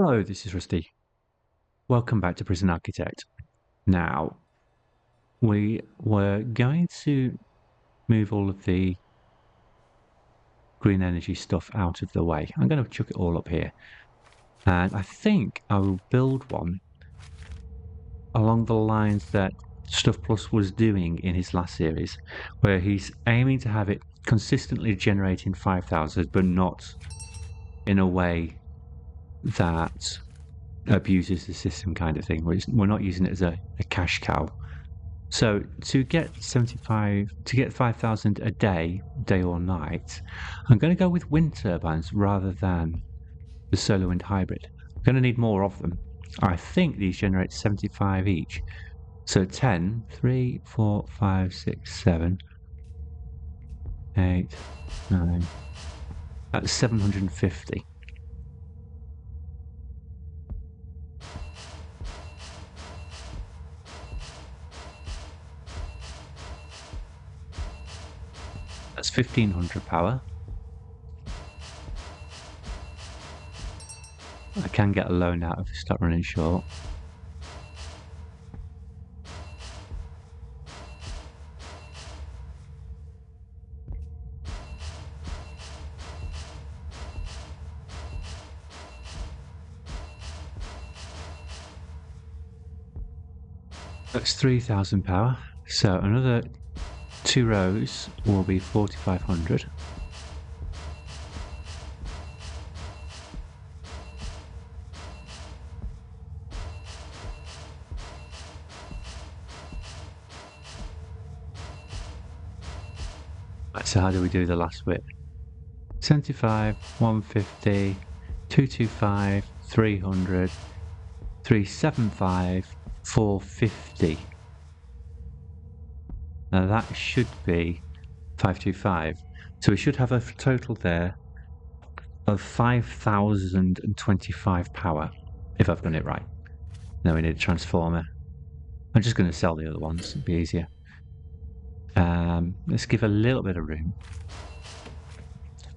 Hello, this is Rusty. Welcome back to Prison Architect. Now, we were going to move all of the green energy stuff out of the way. I'm going to chuck it all up here. And I think I will build one along the lines that Stuff Plus was doing in his last series, where he's aiming to have it consistently generating 5,000, but not in a way that abuses the system kind of thing. We're not using it as a cash cow. So to get 5,000 a day, day or night, I'm going to go with wind turbines rather than the solar wind hybrid. I'm going to need more of them. I think these generate 75 each. So 10, 3, 4, 5, 6, 7, 8, 9, that's 750. That's 1,500 power. I can get a loan out if we start running short. That's 3,000 power. So another 2 rows will be 4,500. So how do we do the last bit? 75, 150, 225, 300, 375, 450. Now that should be 525. So we should have a total there of 5,025 power, if I've done it right. Now we need a transformer. I'm just going to sell the other ones, it'll be easier. Let's give a little bit of room.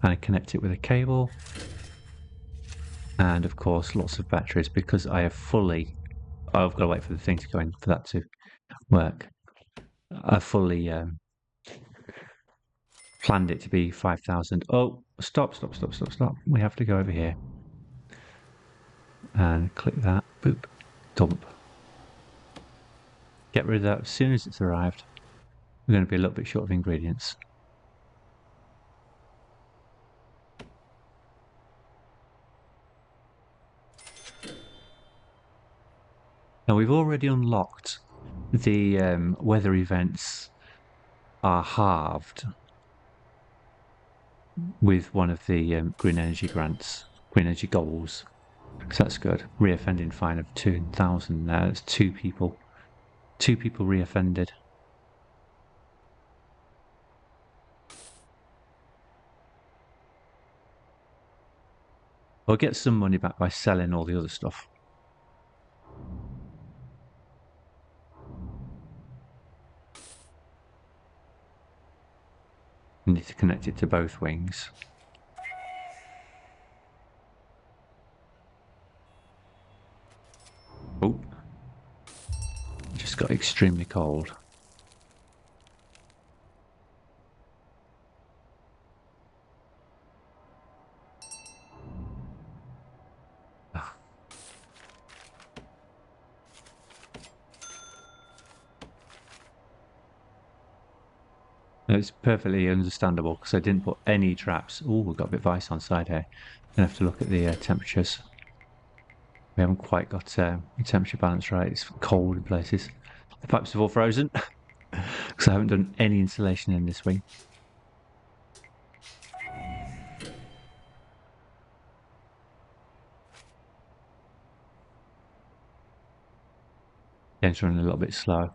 And I connect it with a cable. And of course, lots of batteries because I have fully... Oh, I've got to wait for the thing to go in for that to work. I fully planned it to be 5,000. Oh, stop. We have to go over here. And click that. Boop. Dump. Get rid of that as soon as it's arrived. We're going to be a little bit short of ingredients. Now we've already unlocked the weather events are halved with one of the green energy grants, green energy goals. So that's good. Reoffending fine of 2,000 there. That's 2 people. 2 people reoffended. I'll get some money back by selling all the other stuff. I need to connect it to both wings. Oh, just got extremely cold. It's perfectly understandable because I didn't put any traps. Oh, we've got a bit of ice on side here. I have to look at the temperatures. We haven't quite got the temperature balance right. It's cold in places. The pipes have all frozen because I haven't done any insulation in this wing. Yeah, it's running a little bit slow.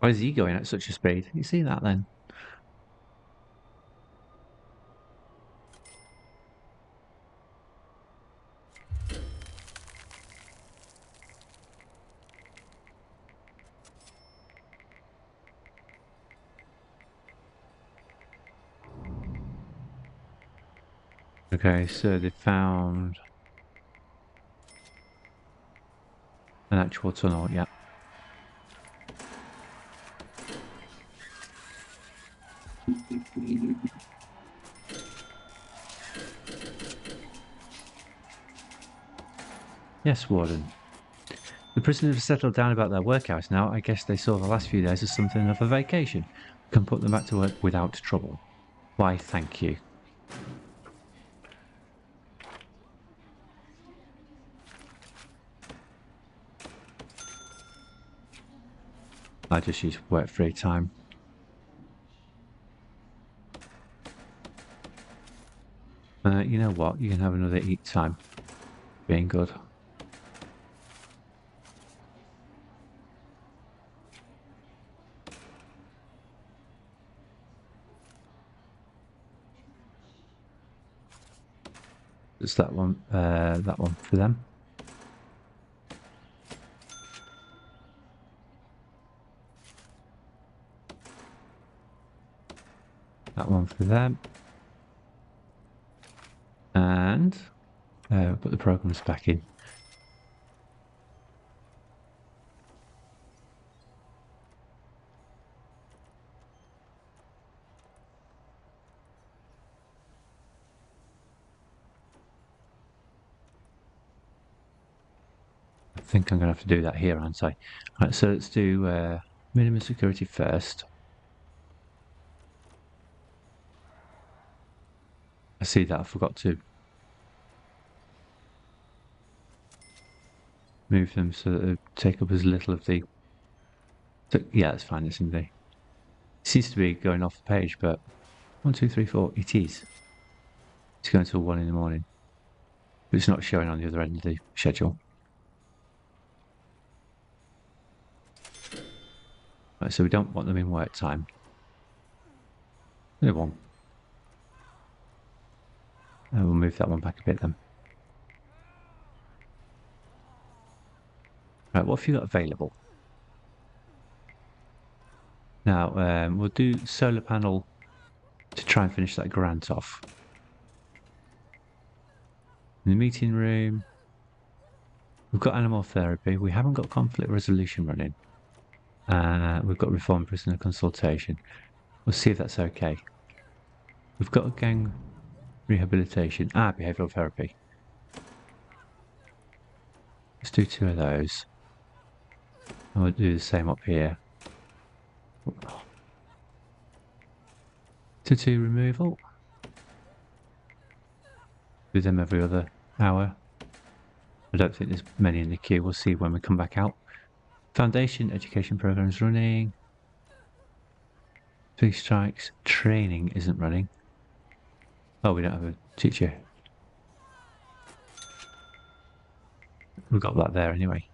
Why is he going at such a speed? You see that then? Okay, so they found an actual tunnel, yeah. Yes, Warden. The prisoners have settled down about their workhours now. I guess they saw the last few days as something of a vacation. We can put them back to work without trouble. Why, thank you. I just use work free time. You know what? You can have another eat time. Being good. It's that one for them. That one for them. And put the programs back in. I think I'm going to have to do that here, aren't I? Right, so let's do minimum security first. I see that I forgot to move them so that they take up as little of the... So, yeah, that's fine, it's in the... It seems to be going off the page, but 1, 2, 3, 4, it is. It's going till 1 in the morning. But it's not showing on the other end of the schedule. Right, so we don't want them in work time. Only one. And we'll move that one back a bit then. Right, what have you got available? Now, we'll do solar panel to try and finish that grant off. In the meeting room, we've got animal therapy. We haven't got conflict resolution running. We've got reform prisoner consultation. We'll see if that's okay. We've got a gang rehabilitation. Behavioural therapy. Let's do 2 of those. And we'll do the same up here. Tattoo removal. Do them every other hour. I don't think there's many in the queue. We'll see when we come back out. Foundation education programs running. 3 strikes. Training isn't running. Oh, we don't have a teacher. We've got that there anyway.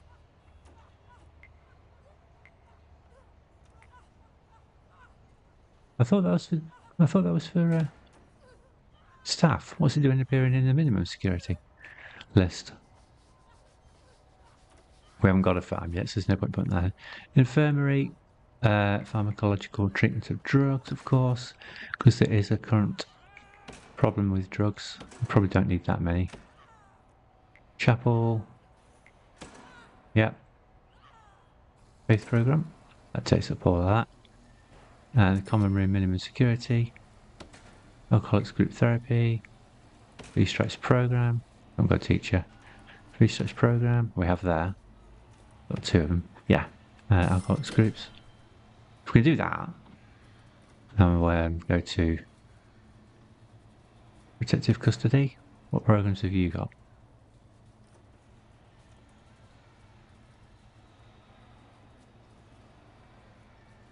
I thought that was for staff. What's it doing appearing in the minimum security list? We haven't got a farm yet, so there's no point putting that in. Infirmary, pharmacological treatment of drugs, of course, because there is a current problem with drugs. We probably don't need that many. Chapel. Yep. Faith program. That takes up all of that. And the common room minimum security. Alcoholics group therapy. 3 strikes program. I've got a teacher. 3 strikes program. We have there. Got 2 of them. Yeah. Alcoholics groups. If we do that, and we'll go to protective custody. What programs have you got?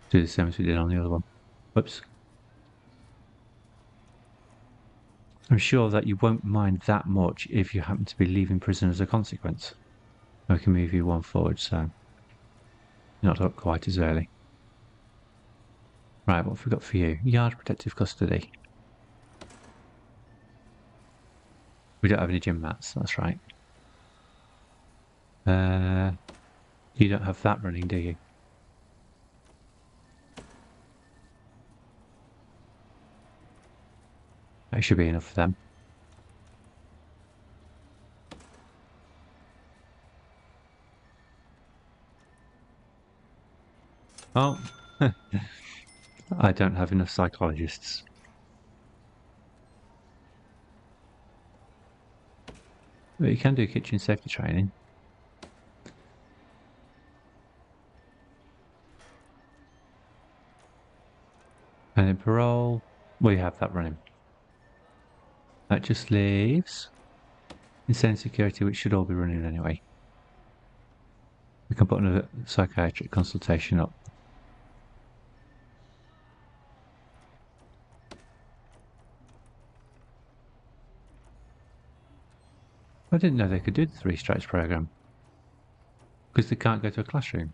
Do the same as we did on the other one. Whoops. I'm sure that you won't mind that much if you happen to be leaving prison as a consequence. I can move you 1 forward, so not up quite as early. Right, what have we got for you? Yard protective custody. We don't have any gym mats, that's right. You don't have that running, do you? That should be enough for them. Oh, I don't have enough psychologists. But you can do kitchen safety training. And then parole, we have that running. That just leaves insane security, which should all be running anyway. We can put another psychiatric consultation up. I didn't know they could do the 3 strikes program. Because they can't go to a classroom.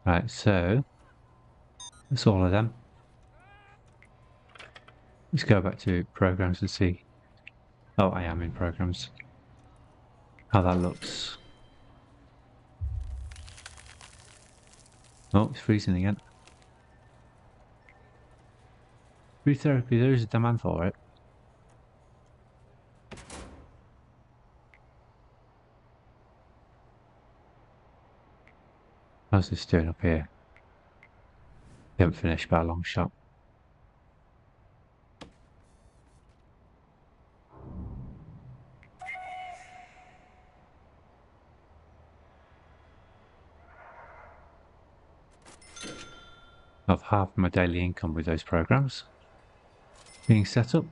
Right, so that's all of them. Let's go back to programs and see. Oh, I am in programs. How that looks. Oh, it's freezing again. Food therapy, there is a demand for it. How's this doing up here? They haven't finished by a long shot. I've halved my daily income with those programs being set up.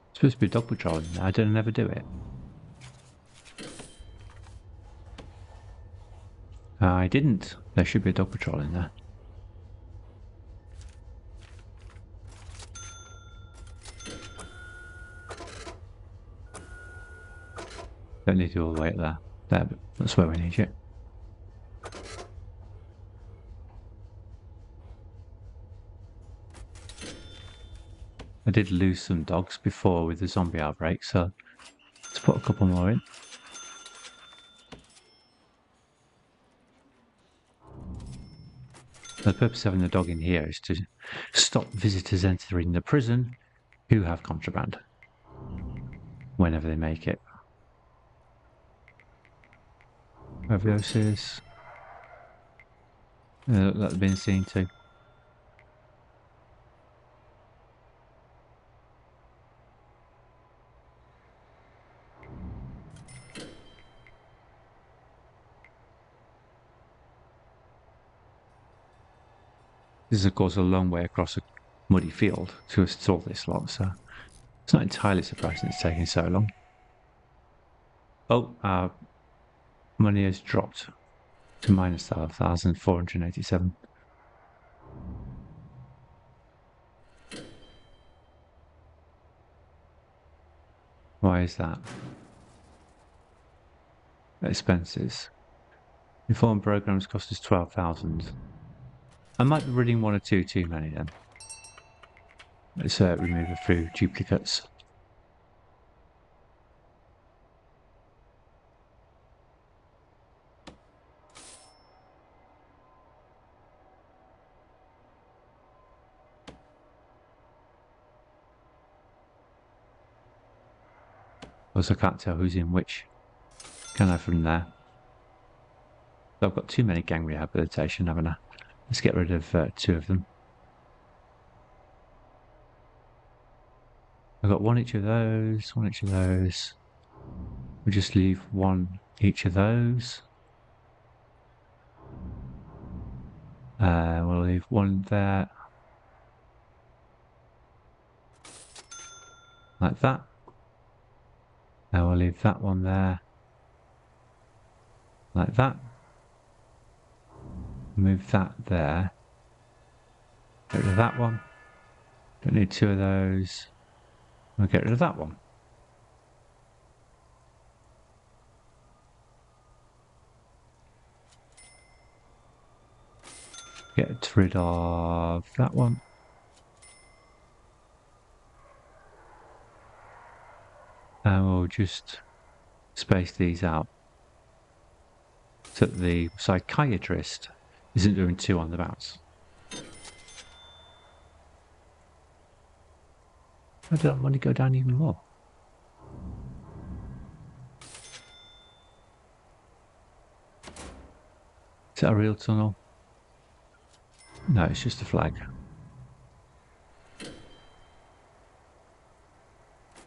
It's supposed to be dog patrolling. I don't never do it. I didn't. There should be a dog patrol in there. Don't need to all the way up there. There, but that's where we need you. I did lose some dogs before with the zombie outbreak, so let's put a couple more in. The purpose of having the dog in here is to stop visitors entering the prison who have contraband whenever they make it. Overdoses. That's been seen too. This is, of course, a long way across a muddy field to install this lot, so it's not entirely surprising it's taking so long. Oh, our money has dropped to minus 1,487. Why is that? Expenses. Inform programs cost us 12,000. I might be reading one or two too many then. Let's remove a few duplicates. Also, I can't tell who's in which. Can I from there? I've got too many gang rehabilitation, haven't I? Let's get rid of 2 of them. I've got 1 each of those, 1 each of those. We'll just leave 1 each of those. We'll leave 1 there. Like that. Now we'll leave that one there. Like that. Move that there. Get rid of that one. Don't need 2 of those. We'll get rid of that one. Get rid of that one. And we'll just space these out so that the psychiatrist isn't doing 2 on the bounce. I don't want to go down even more. Is that a real tunnel? No, it's just a flag.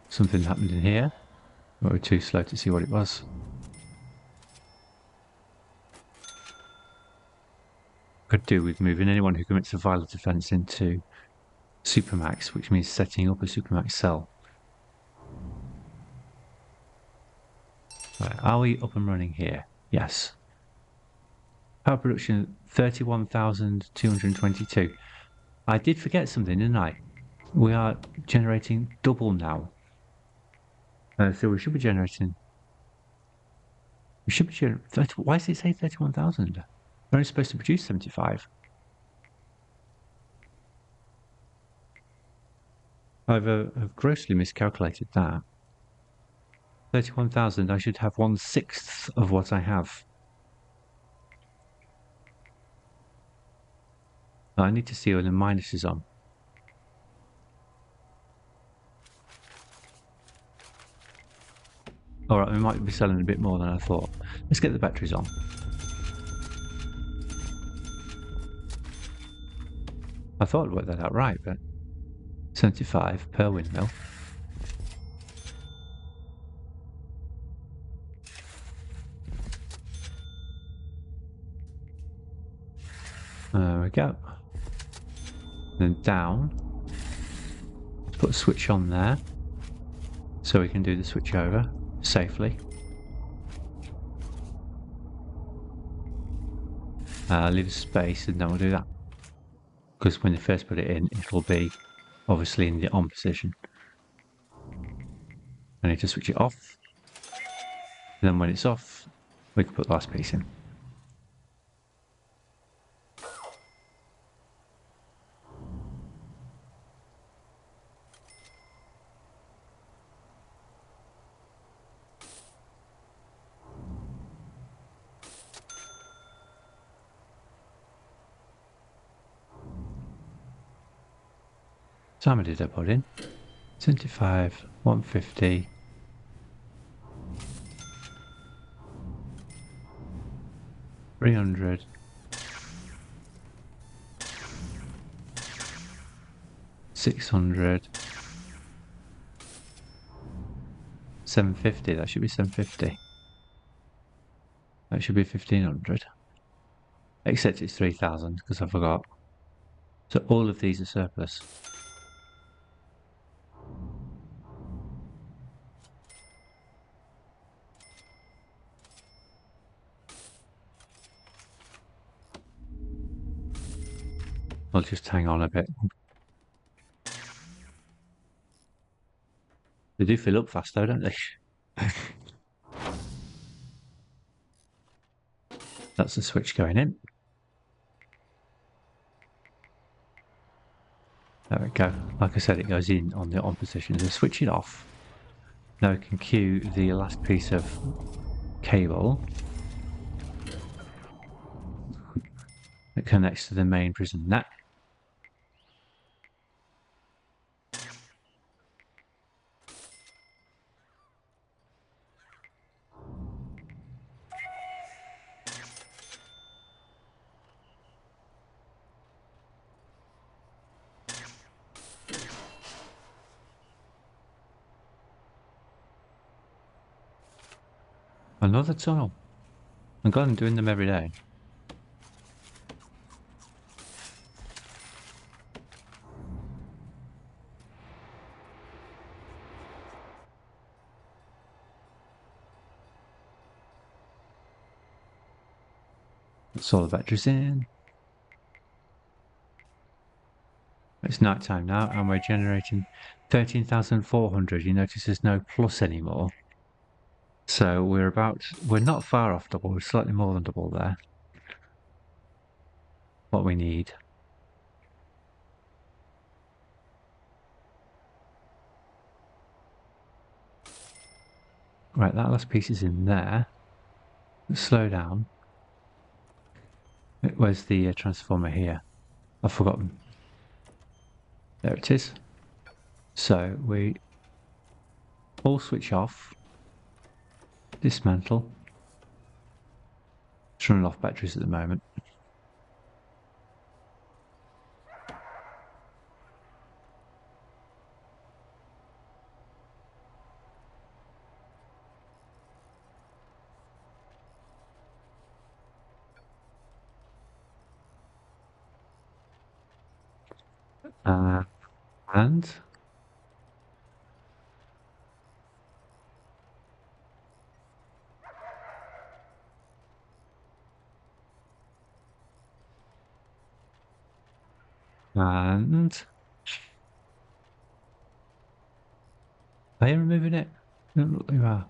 Something happened in here. We were too slow to see what it was. Could do with moving anyone who commits a violent offence into Supermax, which means setting up a Supermax cell. Right, are we up and running here? Yes. Power production 31,222. I did forget something, didn't I? We are generating double now. So we should be generating. Why does it say 31,000? We're only supposed to produce 75. I've grossly miscalculated that. 31,000, I should have 1/6 of what I have. I need to see when the minus is on. Alright, we might be selling a bit more than I thought. Let's get the batteries on. I thought I'd worked that out right, but 75 per windmill. There we go. Then down. Let's put a switch on there so we can do the switch over safely. Leave a space and then we'll do that. Because when you first put it in, it'll be obviously in the on position. I need to switch it off. And then when it's off, we can put the last piece in. So how many did I put in? 75, 150. 300. 600. 750. That should be 750. That should be 1500. Except it's 3000 because I forgot. So all of these are surplus. I'll just hang on a bit. They do fill up fast though, don't they? That's the switch going in. There we go. Like I said, it goes in on the on position. So switch it off. Now we can cue the last piece of cable that connects to the main prison net. Another tunnel. I'm glad I'm doing them every day. That's all the batteries in. It's night time now and we're generating 13,400. You notice there's no plus anymore. So we're not far off double, we're slightly more than double there. What we need. Right, that last piece is in there. Slow down. Where's the transformer here? I've forgotten. There it is. So we all switch off. Dismantle. It's running off batteries at the moment. And are you removing it? Don't look like you are.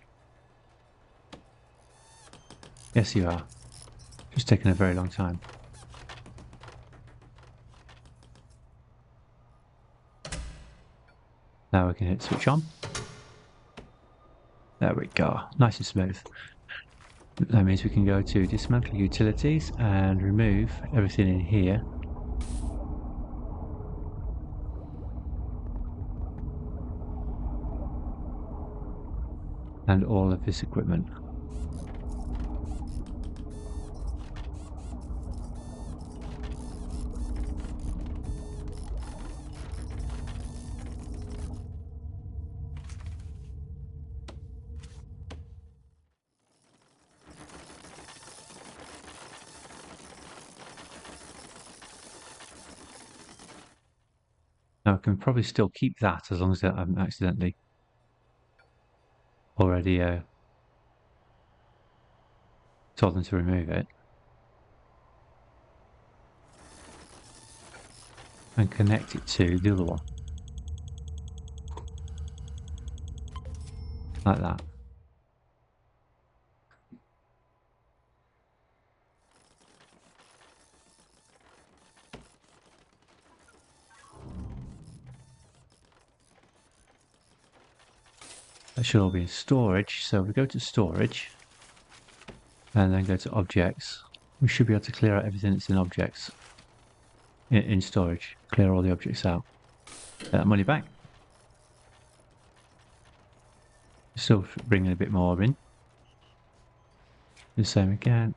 Yes, you are. Just taking a very long time. Now we can hit switch on. There we go. Nice and smooth. That means we can go to dismantle utilities and remove everything in here. And all of this equipment. Now I can probably still keep that as long as I haven't accidentally already told them to remove it. And connect it to the other one. Like that. That should all be in storage. So if we go to storage and then go to objects, we should be able to clear out everything that's in objects. In storage. Clear all the objects out. Get that money back. Still bringing a bit more in. The same again.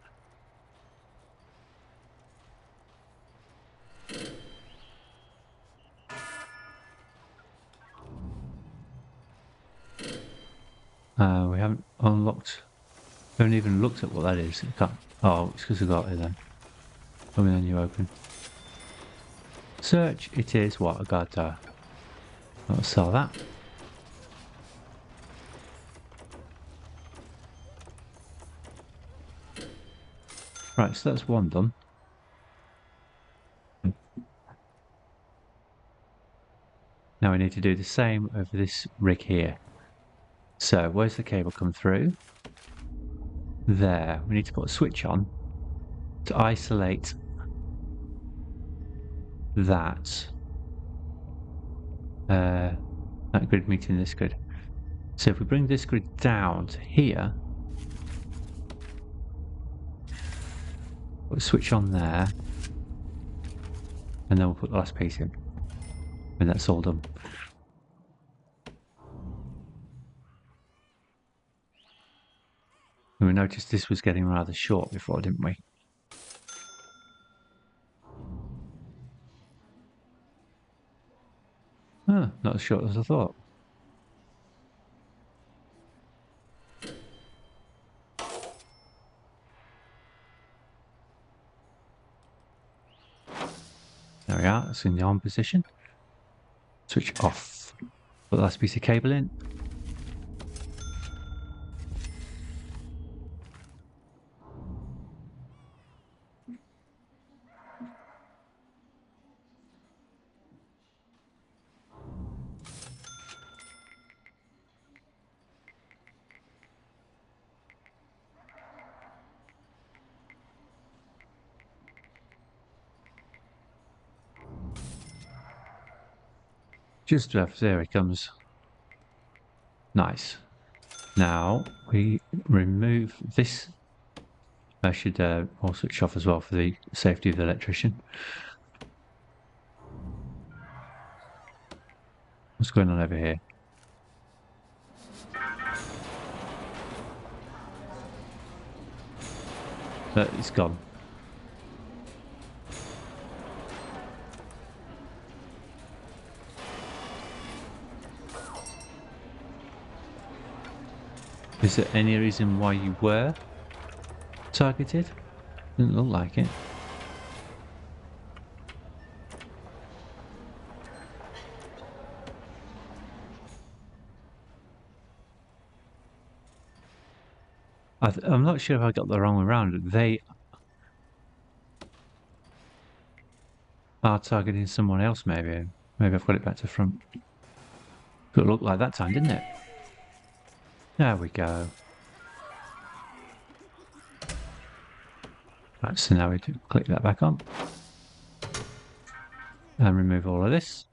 We haven't unlocked. We haven't even looked at what that is. Oh, it's because we got it then. Coming then you open. Search. It is what I got. I'll sell that. Right, so that's one done. Now we need to do the same over this rig here. So where's the cable come through? There. We need to put a switch on to isolate that. That grid meeting this grid. So if we bring this grid down to here, put a switch on there, and then we'll put the last piece in. And that's all done. And we noticed this was getting rather short before, didn't we? Oh, not as short as I thought. There we are, it's in the on position. Switch off. Put the last piece of cable in. Just left, there he comes. Nice. Now we remove this. I should all switch off as well for the safety of the electrician. What's going on over here? It's gone. Is there any reason why you were targeted? Doesn't look like it. I'm not sure if I got the wrong way around. They are targeting someone else, maybe. Maybe I've got it back to front. It looked like that time, didn't it? There we go. Right, so now we do click that back on. And remove all of this.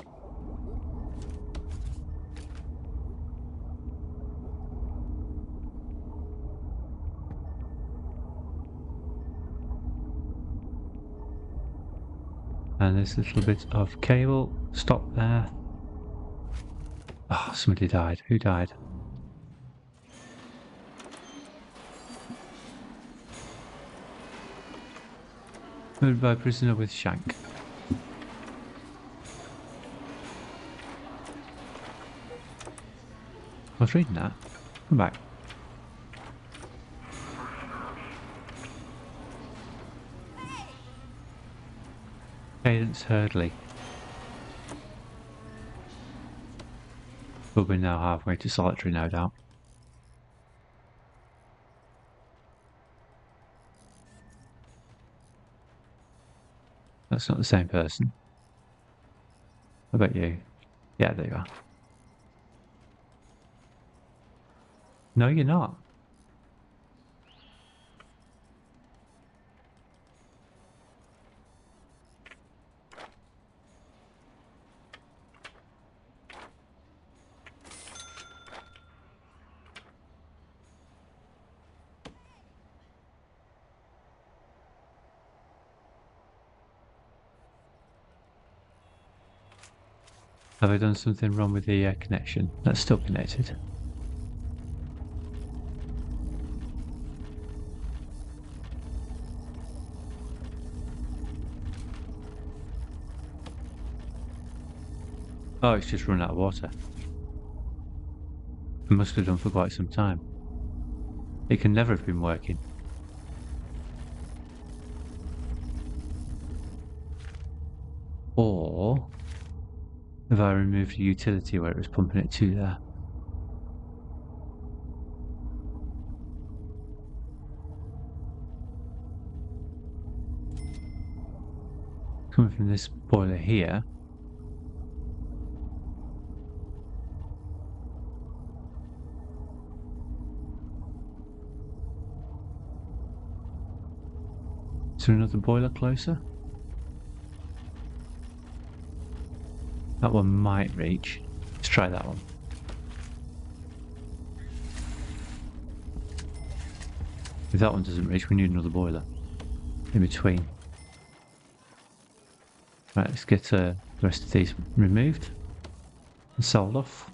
And this little bit of cable. Stop there. Oh, somebody died. Who died? Murdered by a prisoner with shank. I was reading that. Come back. Cadence Hurdley. But we're now halfway to solitary, no doubt. That's not the same person. How about you? Yeah, there you are. No, you're not. Have I done something wrong with the connection? That's still connected. Oh, it's just run out of water. It must have done for quite some time. It can never have been working. Or have I removed the utility where it was pumping it to there? Coming from this boiler here. Is there another boiler closer? That one might reach. Let's try that one. If that one doesn't reach, we need another boiler in between. Right, let's get the rest of these removed and sold off.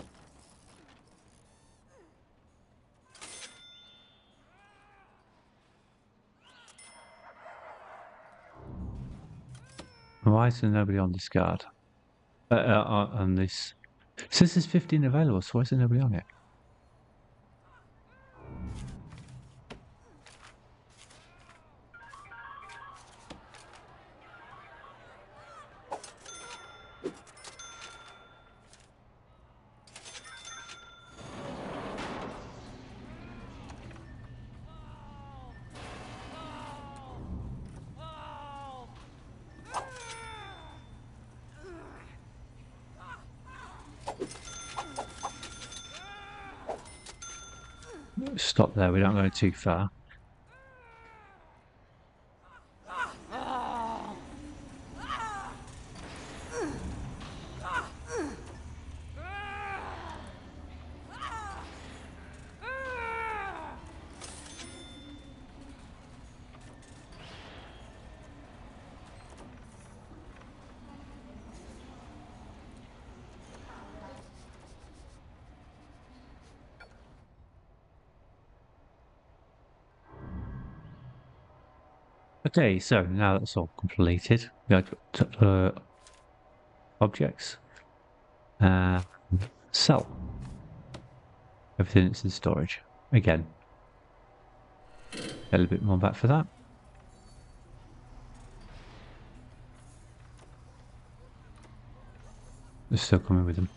Why is there nobody on this guard? On this. It says there's 15 available, so why is there nobody on it? Stop there, we don't go too far. Okay, so now that's all completed. We got objects. Sell. Everything that's in storage. Again. A little bit more back for that. They're still coming with them.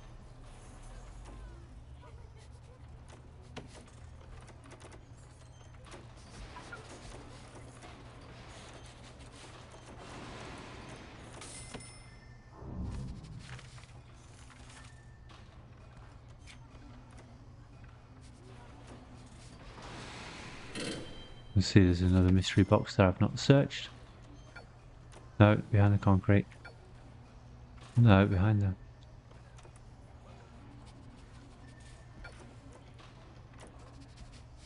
You see there's another mystery box there I've not searched. No, behind the concrete. No, behind the...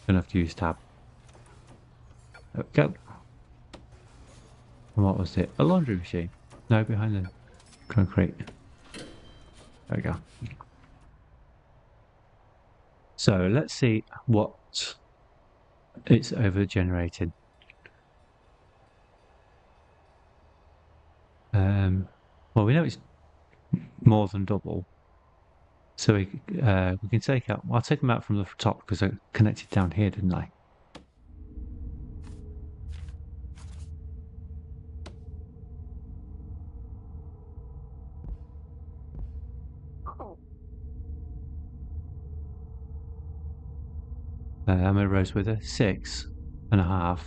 Gonna have to use tab. There we go. And what was it? A laundry machine? No, behind the concrete. There we go. So let's see what it's over-generated. Well, we know it's more than double. So we can take out... I'll take them out from the top because I connected down here, didn't I? How many rows with her? 6.5.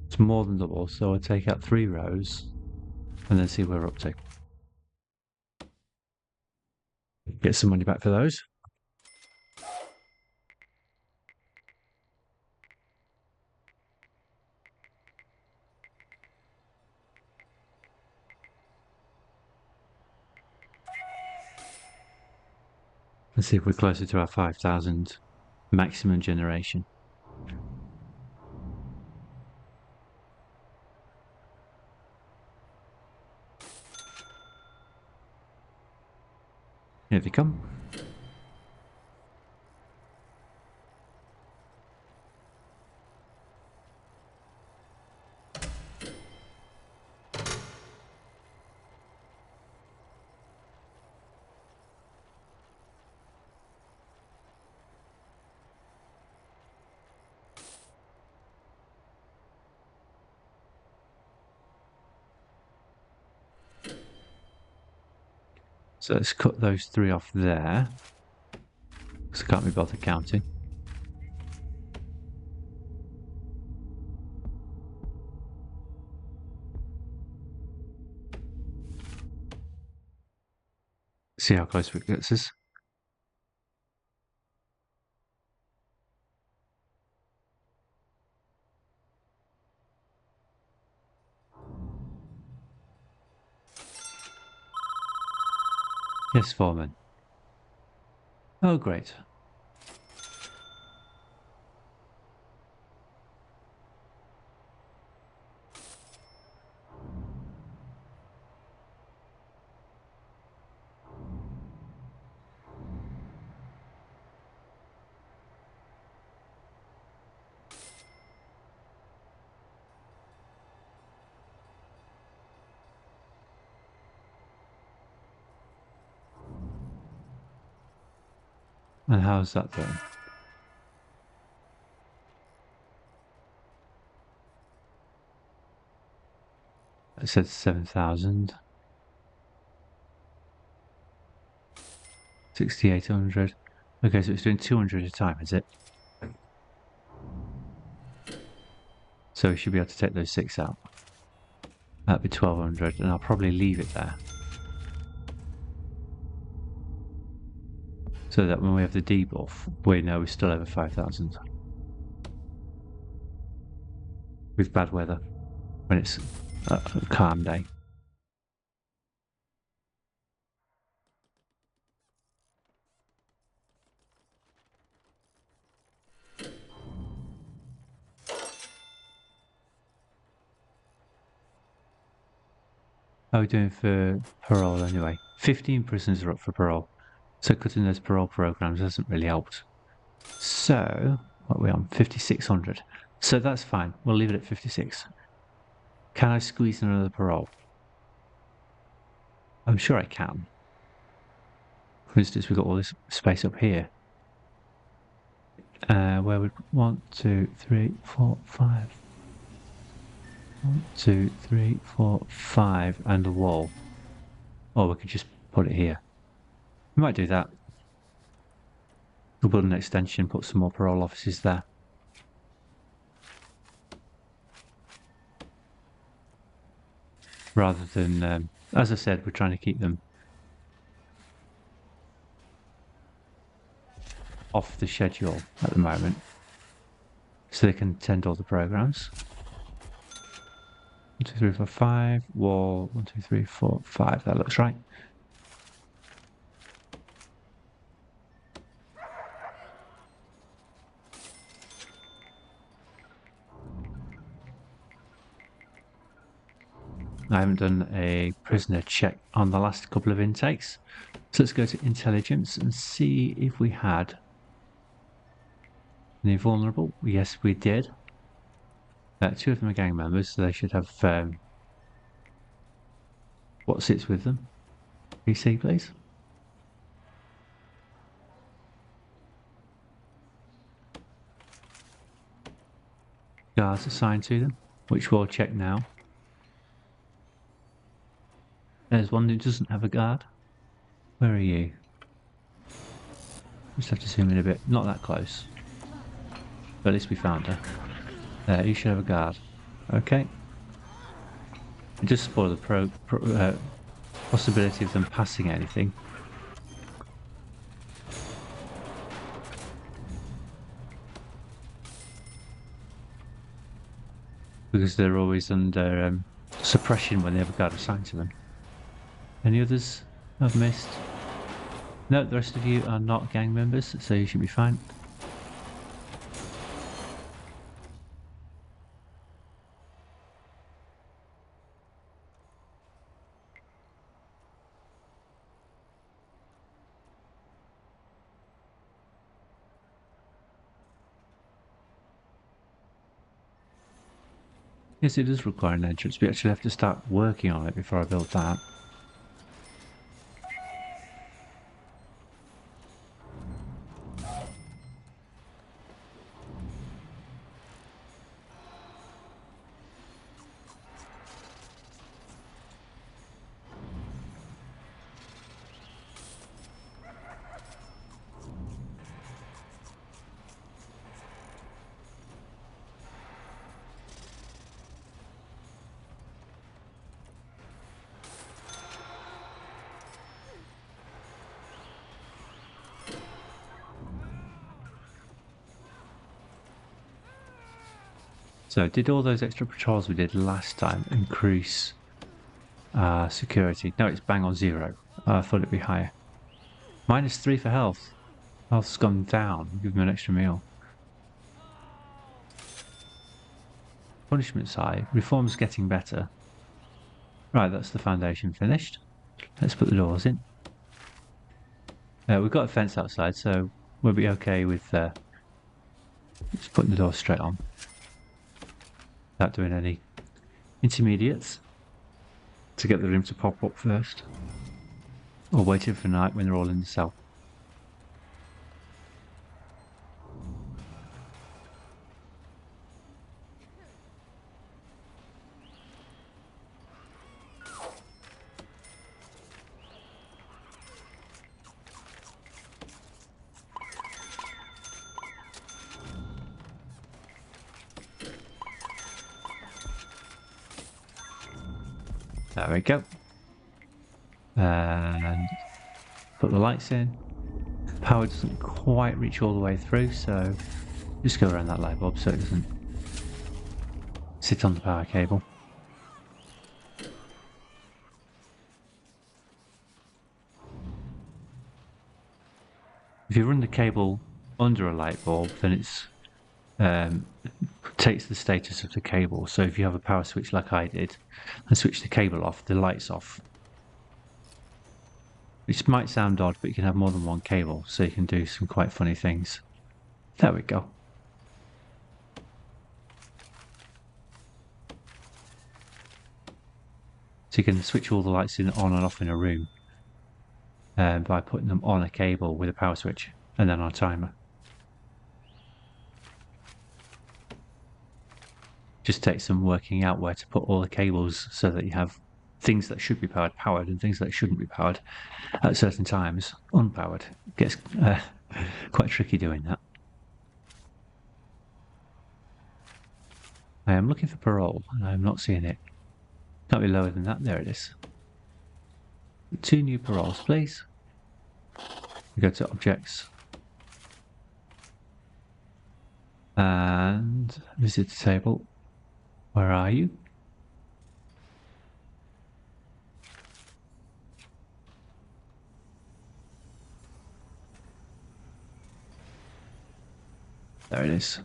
It's more than double, so I'll take out 3 rows and then see where we're up to. Get some money back for those. Let's see if we're closer to our 5,000 maximum generation. Here they come. So let's cut those 3 off there, because I can't be bothered counting. See how close it gets us. Yes, foreman. Oh, great. And how's that then? It said 7,000. 6,800. Okay, so it's doing 200 at a time, is it? So we should be able to take those 6 out. That'd be 1,200, and I'll probably leave it there. So that when we have the debuff, we know we're still over 5,000. With bad weather, when it's a calm day. How are we doing for parole anyway? 15 prisoners are up for parole. So cutting those parole programs hasn't really helped. So, what are we on? 5,600. So that's fine. We'll leave it at 56. Can I squeeze in another parole? I'm sure I can. For instance, we've got all this space up here. Where would 1, 2, 3, 4, 5. 1, 2, 3, 4, 5, and a wall. Or we could just put it here. We might do that. We'll build an extension, put some more parole offices there. Rather than, as I said, we're trying to keep them off the schedule at the moment, so they can attend all the programs. 1, 2, 3, 4, 5. Wall. 1, 2, 3, 4, 5. That looks right. I haven't done a prisoner check on the last couple of intakes, so let's go to intelligence and see if we had any vulnerable. Yes, we did. 2 of them are gang members, so they should have what sits with them. PC, please. Guards assigned to them, which we'll check now. There's one who doesn't have a guard. Where are you? Just have to zoom in a bit. Not that close. But at least we found her. There, you should have a guard. Okay. Just spoil the possibility of them passing anything. Because they're always under suppression when they have a guard assigned to them. Any others I've missed? No, the rest of you are not gang members, so you should be fine. Yes, it does require an entrance. We actually have to start working on it before I build that. So, did all those extra patrols we did last time increase security? No, it's bang on 0. I thought it'd be higher. -3 for health. Health's gone down. Give them an extra meal. Punishment's high. Reform's getting better. Right, that's the foundation finished. Let's put the doors in. We've got a fence outside, so we'll be okay with just putting the door straight on. Without doing any intermediates to get the room to pop up first. Or waiting for night when they're all in the cell. There we go. And put the lights in. Power doesn't quite reach all the way through, so just go around that light bulb so it doesn't sit on the power cable. If you run the cable under a light bulb, then it's takes the status of the cable. So if you have a power switch like I did and switch the cable off, the light's off. Which might sound odd, but you can have more than one cable, so you can do some quite funny things. There we go. So you can switch all the lights on and off in a room by putting them on a cable with a power switch and then on a timer. Just takes some working out where to put all the cables so that you have things that should be powered and things that shouldn't be powered at certain times unpowered. It gets quite tricky doing that. I am looking for parole and I am not seeing it. Can't be lower than that. There it is. 2 new paroles, please. We go to objects and visit the table. Where are you? There it is.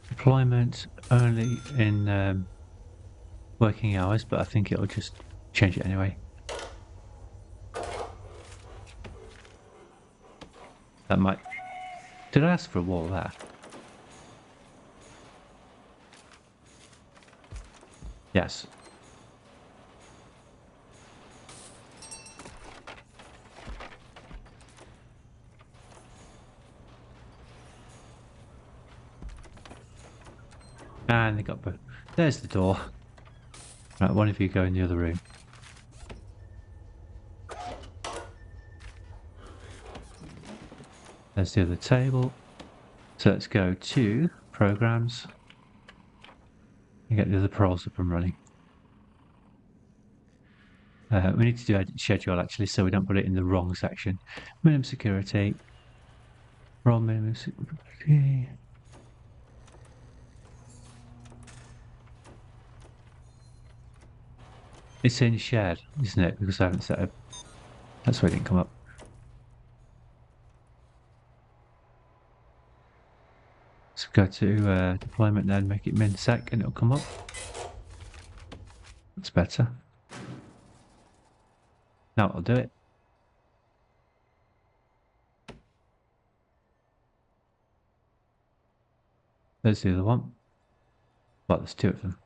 Deployment only in working hours, but I think it'll just change it anyway. That might... Did I ask for a wall there? Yes. And they got... There's the door. Right, one of you go in the other room. There's the other table. So let's go to programs and get the other paroles up and running. We need to do a schedule actually, so we don't put it in the wrong section. Minimum security. Parole minimum security. It's in shared, isn't it? Because I haven't set up. That's why it didn't come up. Let's go to deployment then, make it min sec, and it'll come up. That's better. Now I'll do it. There's the other one. Well, there's 2 of them.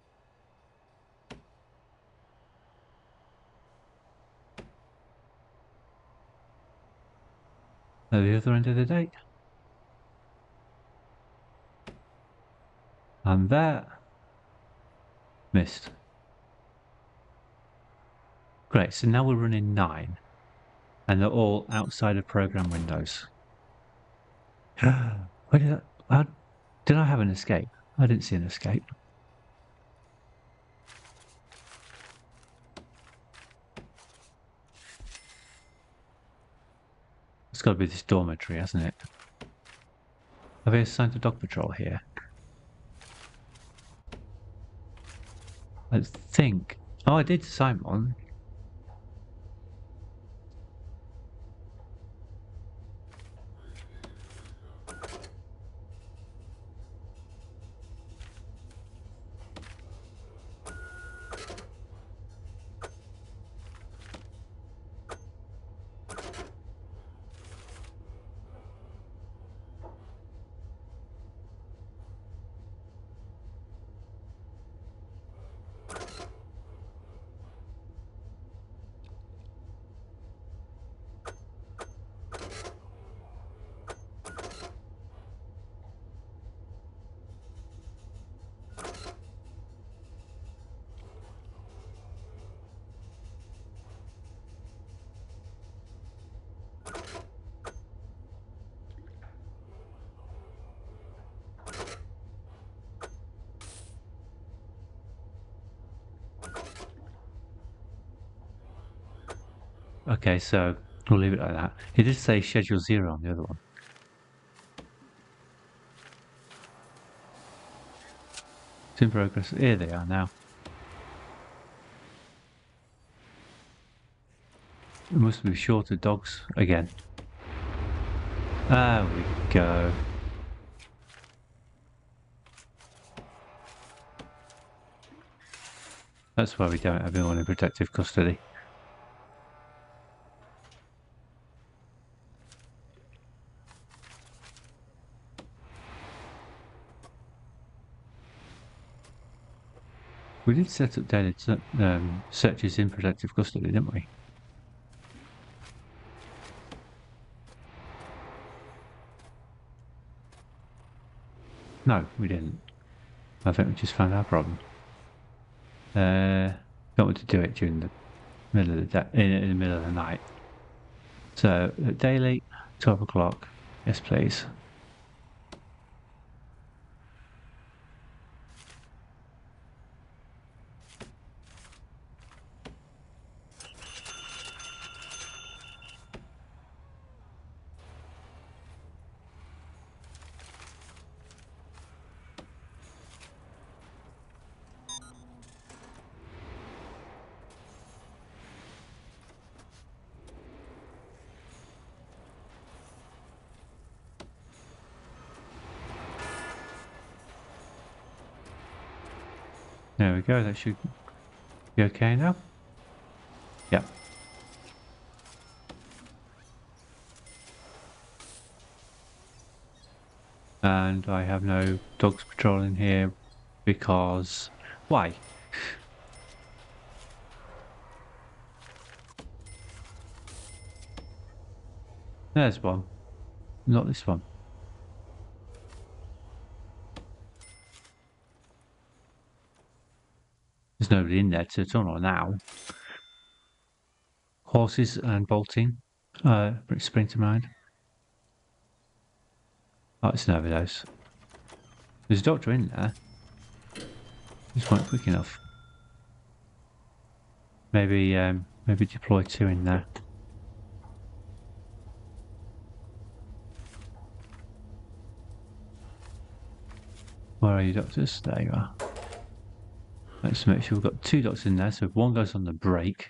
At the other end of the day. And there. Missed. Great, so now we're running 9. And they're all outside of program windows. Where did I have an escape? I didn't see an escape. It's got to be this dormitory, hasn't it? Have I assigned a dog patrol here? I think... Oh, I did assign one. Okay, so we'll leave it like that. It did say schedule 0 on the other one. It's in progress. Here they are now. It must be shorter dogs again. There we go. That's why we don't have anyone in protective custody. We did set up daily searches in protective custody, didn't we? No, we didn't. I think we just found our problem. Don't want to do it during the middle of the day, in the middle of the night. So daily, 12 o'clock. Yes, please. There we go. That should be okay now. Yep. And I have no dogs patrolling here because why? There's one. Not this one. There's nobody in there to turn on now. Horses and bolting. Spring to mind. Oh, it's an overdose. There's a doctor in there. Just weren't quick enough. Maybe deploy 2 in there. Where are you, doctors? There you are. Let's make sure we've got 2 doctors in there, so if one goes on the break,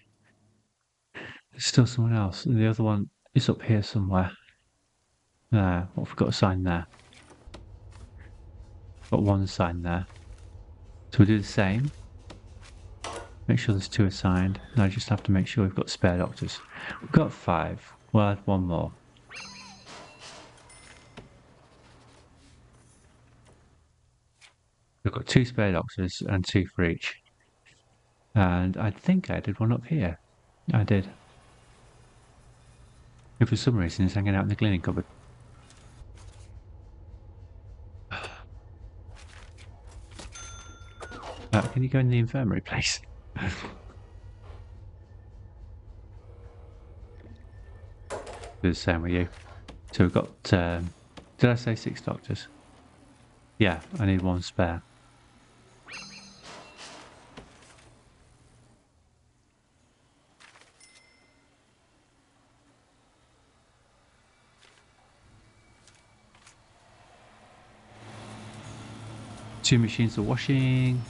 there's still someone else. And the other one is up here somewhere. What have we got assigned there? Got 1 assigned there. So we'll do the same. Make sure there's 2 assigned. And I just have to make sure we've got spare doctors. We've got 5. We'll add 1 more. We've got 2 spare doctors and 2 for each. And I think I did 1 up here. I did. If for some reason it's hanging out in the cleaning cupboard. Can you go in the infirmary, please? Do the same with you. So we've got, did I say 6 doctors? Yeah, I need 1 spare. Two machines for washing.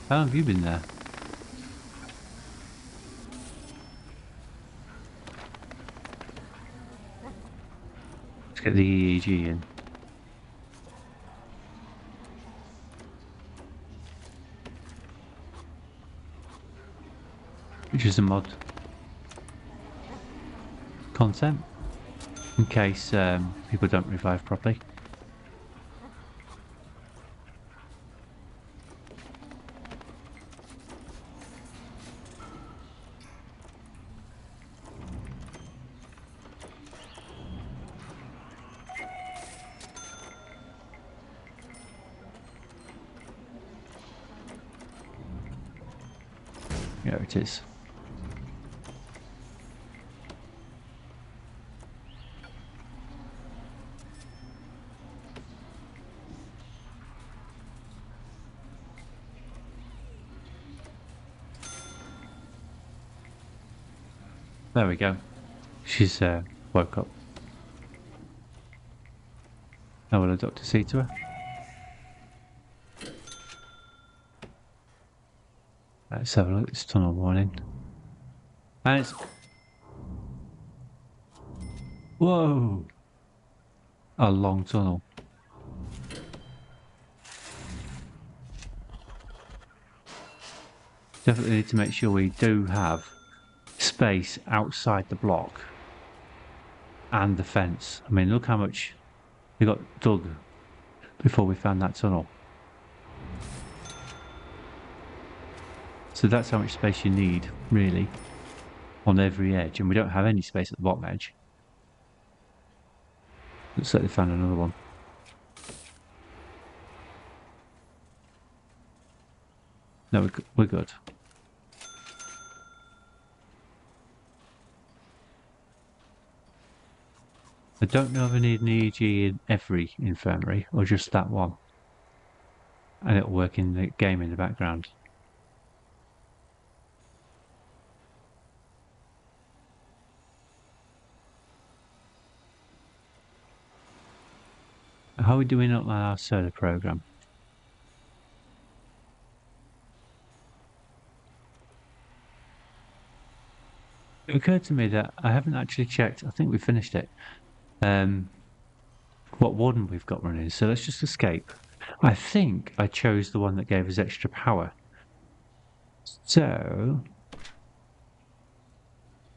How long have you been there? Let's get the EEG in. Which is a mod content in case people don't revive properly. There it is. There we go. She's woke up. How will the doctor see to her? Let's have a look at this tunnel warning. And it's... Whoa! A long tunnel. Definitely need to make sure we do have space outside the block and the fence. I mean, look how much we got dug before we found that tunnel. So that's how much space you need, really, on every edge. And we don't have any space at the bottom edge. Looks like they found another one. No, we're good. I don't know if I need an EEG in every infirmary or just that one. And it'll work in the game in the background. How are we doing on our solar program? It occurred to me that I haven't actually checked. I think we finished it. What Warden we've got running. So let's just escape. I think I chose the one that gave us extra power. So,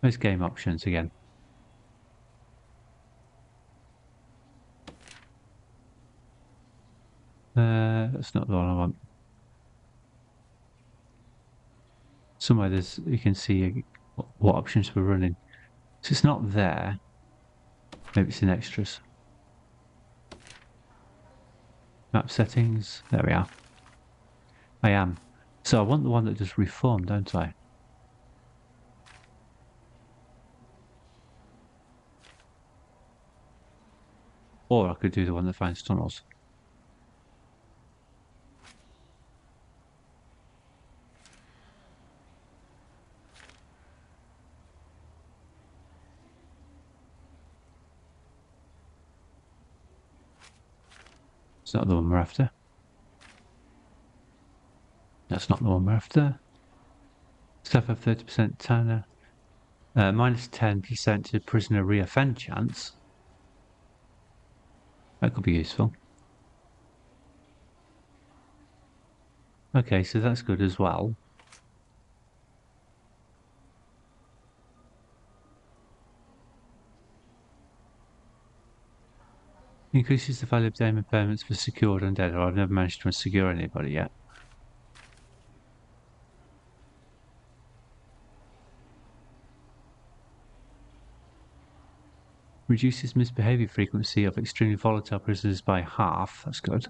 where's game options again? That's not the one I want. Somewhere you can see what options we're running. So it's not there. Maybe it's in extras. Map settings. There we are. I am. So I want the one that does reform, don't I? Or I could do the one that finds tunnels. It's not the one we're after. That's not the one we're after. Staff have 30% tanner. Minus 10% to prisoner reoffend chance. That could be useful. Okay, so that's good as well. Increases the value of damage impairments for secured undead. I've never managed to secure anybody yet. Reduces misbehavior frequency of extremely volatile prisoners by half. That's good.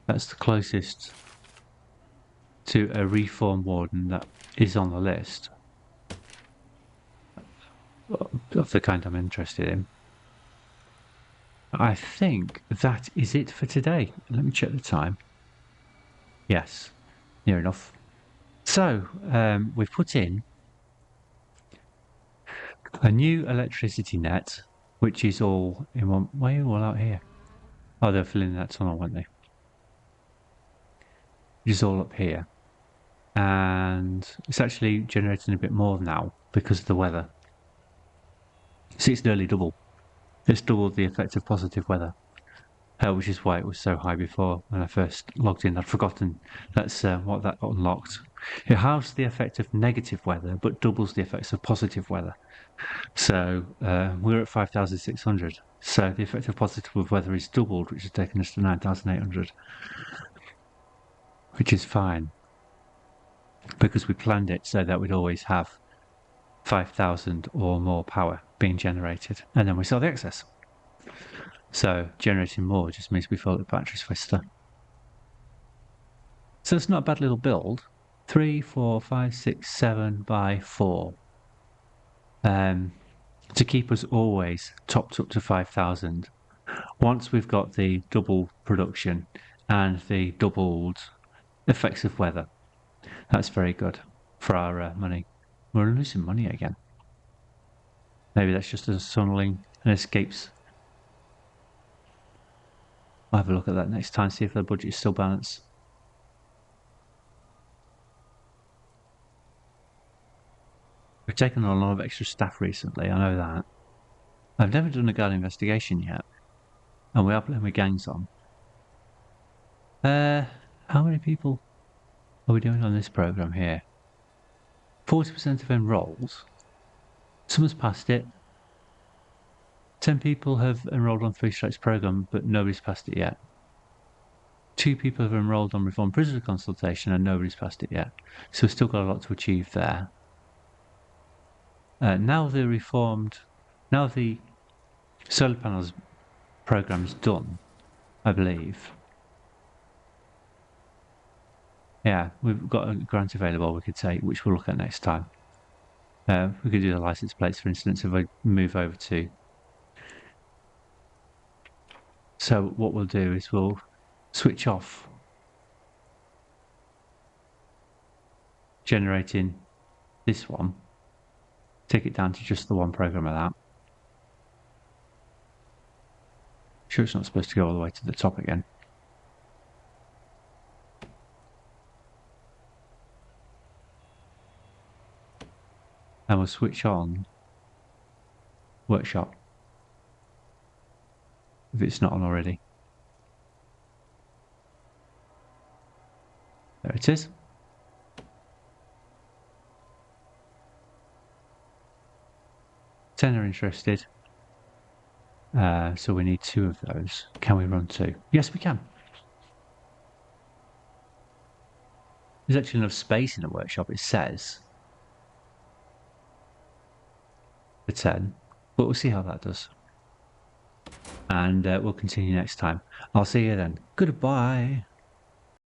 That's the closest to a reform warden that is on the list of the kind I'm interested in. I think that is it for today. Let me check the time. Yes, near enough. So we've put in a new electricity net, which is all in one way, all out here. Oh, they're filling that tunnel, weren't they? Which is all up here. And it's actually generating a bit more now because of the weather. See, it's nearly double. It's double the effect of positive weather, which is why it was so high before when I first logged in. I'd forgotten that's what that unlocked. It halves the effect of negative weather, but doubles the effects of positive weather. So we're at 5,600. So the effect of positive weather is doubled, which has taken us to 9,800, which is fine because we planned it so that we'd always have 5,000 or more power being generated, and then we sell the excess. So generating more just means we fill the batteries faster. So it's not a bad little build. 3, 4, 5, 6, 7 by 4. To keep us always topped up to 5,000. Once we've got the double production and the doubled effects of weather, that's very good for our money. We're losing money again. Maybe that's just us tunneling and escapes. I'll have a look at that next time, see if the budget is still balanced. We've taken on a lot of extra staff recently, I know that. I've never done a guard investigation yet, and we are playing with gangs on. How many people are we doing on this program here? 40% of enrolls. Someone's passed it. 10 people have enrolled on 3 Strikes program, but nobody's passed it yet. 2 people have enrolled on Reformed Prisoner Consultation, and nobody's passed it yet. So we've still got a lot to achieve there. Now the solar panels program's done, I believe. Yeah, we've got a grant available we could take, which we'll look at next time. We could do the license plates, for instance, if I move over to. So what we'll do is we'll switch off generating this one, take it down to just the one program of that. Sure, it's not supposed to go all the way to the top again. And we'll switch on workshop if it's not on already. There it is. Ten are interested. So we need 2 of those. Can we run 2? Yes, we can. There's actually enough space in the workshop, it says. For 10. But we'll see how that does. And we'll continue next time. I'll see you then. Goodbye.